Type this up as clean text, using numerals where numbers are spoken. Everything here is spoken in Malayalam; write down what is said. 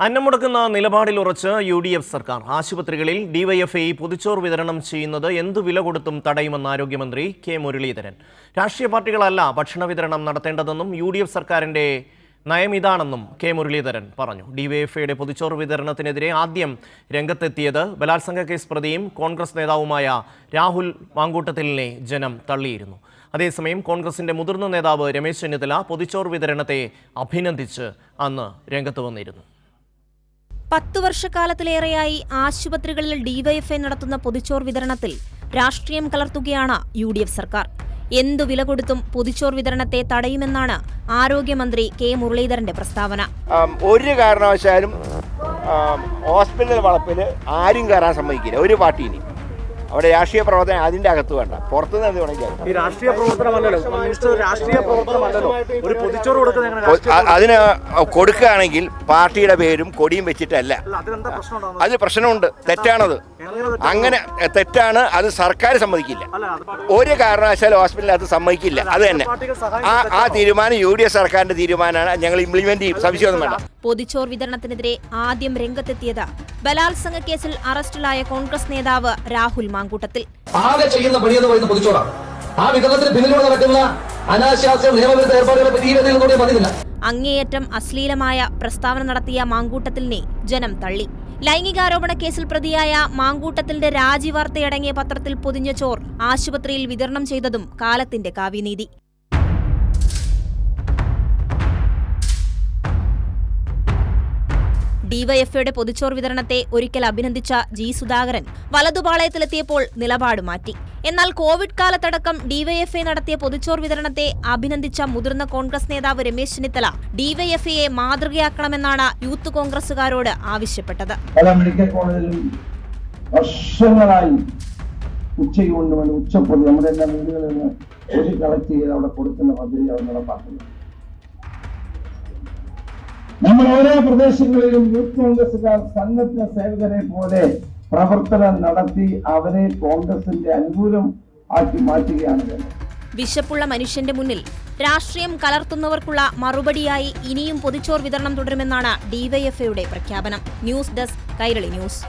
അന്നമുടക്കുന്ന നിലപാടിൽ ഉറച്ച് UDF സർക്കാർ. ആശുപത്രികളിൽ DYFI പൊതിച്ചോറ് വിതരണം ചെയ്യുന്നത് എന്തു വില കൊടുത്തും തടയുമെന്ന് ആരോഗ്യമന്ത്രി കെ മുരളീധരൻ. രാഷ്ട്രീയ പാർട്ടികളല്ല ഭക്ഷണ വിതരണം നടത്തേണ്ടതെന്നും UDF സർക്കാരിന്റെ നയം ഇതാണെന്നും കെ മുരളീധരൻ പറഞ്ഞു. DYFIയുടെ പൊതിച്ചോറ് വിതരണത്തിനെതിരെ ആദ്യം രംഗത്തെത്തിയത് ബലാത്സംഗ കേസ് പ്രതിയും കോൺഗ്രസ് നേതാവുമായ രാഹുൽ മാങ്കൂട്ടത്തിലിനെ ജനം തള്ളിയിരുന്നു. അതേസമയം കോൺഗ്രസിന്റെ മുതിർന്ന നേതാവ് രമേശ് ചെന്നിത്തല പൊതിച്ചോറ് വിതരണത്തെ അഭിനന്ദിച്ച് അന്ന് രംഗത്ത് വന്നിരുന്നു. 10 വർഷക്കാലത്തിലേറെയായി ആശുപത്രികളിൽ DYFI നടത്തുന്ന പൊതിച്ചോറ് വിതരണത്തിൽ രാഷ്ട്രീയം കലർത്തുകയാണ് UDF സർക്കാർ. എന്തു വില കൊടുത്തും പൊതിച്ചോറ് വിതരണത്തെ തടയുമെന്നാണ് ആരോഗ്യമന്ത്രി കെ മുരളീധരന്റെ പ്രസ്താവന. ഒരു കാരണവശാലും ഹോസ്പിറ്റൽ വളപ്പിൽ ആരും കയറാൻ സമ്മതിക്കില്ല, ഒരു പാർട്ടിയിന്. അവിടെ രാഷ്ട്രീയ പ്രവർത്തനം അതിന്റെ അകത്ത് വേണ്ട, പുറത്തുനിന്ന് എന്ത് വേണമെങ്കിൽ. ഈ രാഷ്ട്രീയ പ്രവർത്തനമല്ലല്ലോ ഒരു പൊതിച്ചോറ് കൊടുക്കുന്നത്. അതിന് കൊടുക്കുകയാണെങ്കിൽ പാർട്ടിയുടെ പേരും കൊടിയും വെച്ചിട്ടല്ല. അത് പ്രശ്നമുണ്ട്, തെറ്റാണത്. അങ്ങനെ തെറ്റാണ്, അത് സർക്കാർ സമ്മതിക്കില്ല. ഒരു കാരണവശാലും ഹോസ്പിറ്റലിൽ അത് സമ്മതിക്കില്ല. അത് തന്നെ ആ തീരുമാനം UDF സർക്കാരിന്റെ തീരുമാനമാണ്. ഞങ്ങൾ ഇംപ്ലിമെന്റ് ചെയ്യും, സംശയമൊന്നും വേണ്ട. പൊതിച്ചോറ് വിതരണത്തിനെതിരെ ആദ്യം രംഗത്തെത്തിയത് ബലാത്സംഗ കേസിൽ അറസ്റ്റിലായ കോൺഗ്രസ് നേതാവ് രാഹുൽ മാങ്കൂട്ടത്തിൽ. ആകെ ചെയ്യുന്ന പണിയെന്ന് പറയുന്ന പൊതിച്ചോറാണ്. ആ വിതരണത്തിന് പിന്നിലൂടെ നടക്കുന്ന അനാശാസ്യ നിയമവിരുദ്ധ ഏർപ്പാടുകളെ പറ്റി ഈ വേദിയിലൂടെ പറഞ്ഞില്ല. അങ്ങേയറ്റം അശ്ലീലമായ പ്രസ്താവന നടത്തിയ മാങ്കൂട്ടത്തിലിനെ ജനം തള്ളി. ലൈംഗികാരോപണ കേസിൽ പ്രതിയായ മാങ്കൂട്ടത്തിന്റെ രാജിവാർത്തയടങ്ങിയ പത്രത്തിൽ പൊതിഞ്ഞ ചോർ ആശുപത്രിയിൽ വിതരണം ചെയ്തതും കാലത്തിന്റെ കാവ്യനീതി. DYFIയുടെ പൊതിച്ചോറ് വിതരണത്തെ ഒരിക്കൽ അഭിനന്ദിച്ച G. സുധാകരൻ വലതുപാളയത്തിലെത്തിയപ്പോൾ നിലപാട് മാറ്റി. എന്നാൽ കോവിഡ് കാലത്തടക്കം DYFI നടത്തിയ പൊതിച്ചോറ് വിതരണത്തെ അഭിനന്ദിച്ച മുതിർന്ന കോൺഗ്രസ് നേതാവ് രമേശ് ചെന്നിത്തല DYFIയെ മാതൃകയാക്കണമെന്നാണ് യൂത്ത് കോൺഗ്രസുകാരോട് ആവശ്യപ്പെട്ടത്. പല മെഡിക്കൽ കോളേജിലും വർഷങ്ങളായി ഉച്ചയൂണിന് ഉച്ചപ്പൊതി നമ്മുടെ എല്ലാ വീടുകളിൽ നിന്ന് പൊതി കളക്ട് ചെയ്ത് അവിടെ കൊടുക്കുന്ന പദ്ധതി അവർ നടപ്പാക്കുന്നു. നമ്മൾ ഓരോ പ്രദേശങ്ങളിലും യൂത്ത് കോൺഗ്രസുകാർ സന്നദ്ധ സേവകരെ പോലെ പ്രവർത്തനം നടത്തി അവരെ കോൺഗ്രസിന്റെ അനുകൂലം ആക്കി മാറ്റുകയാണ് വേണ്ടത്. വിശപ്പുള്ള മനുഷ്യന്റെ മുന്നിൽ രാഷ്ട്രീയം കലർത്തുന്നവർക്കുള്ള മറുപടിയായി ഇനിയും പൊതിച്ചോറ് വിതരണം തുടരുമെന്നാണ് DYFIയുടെ പ്രഖ്യാപനം. News desk, Kairali news.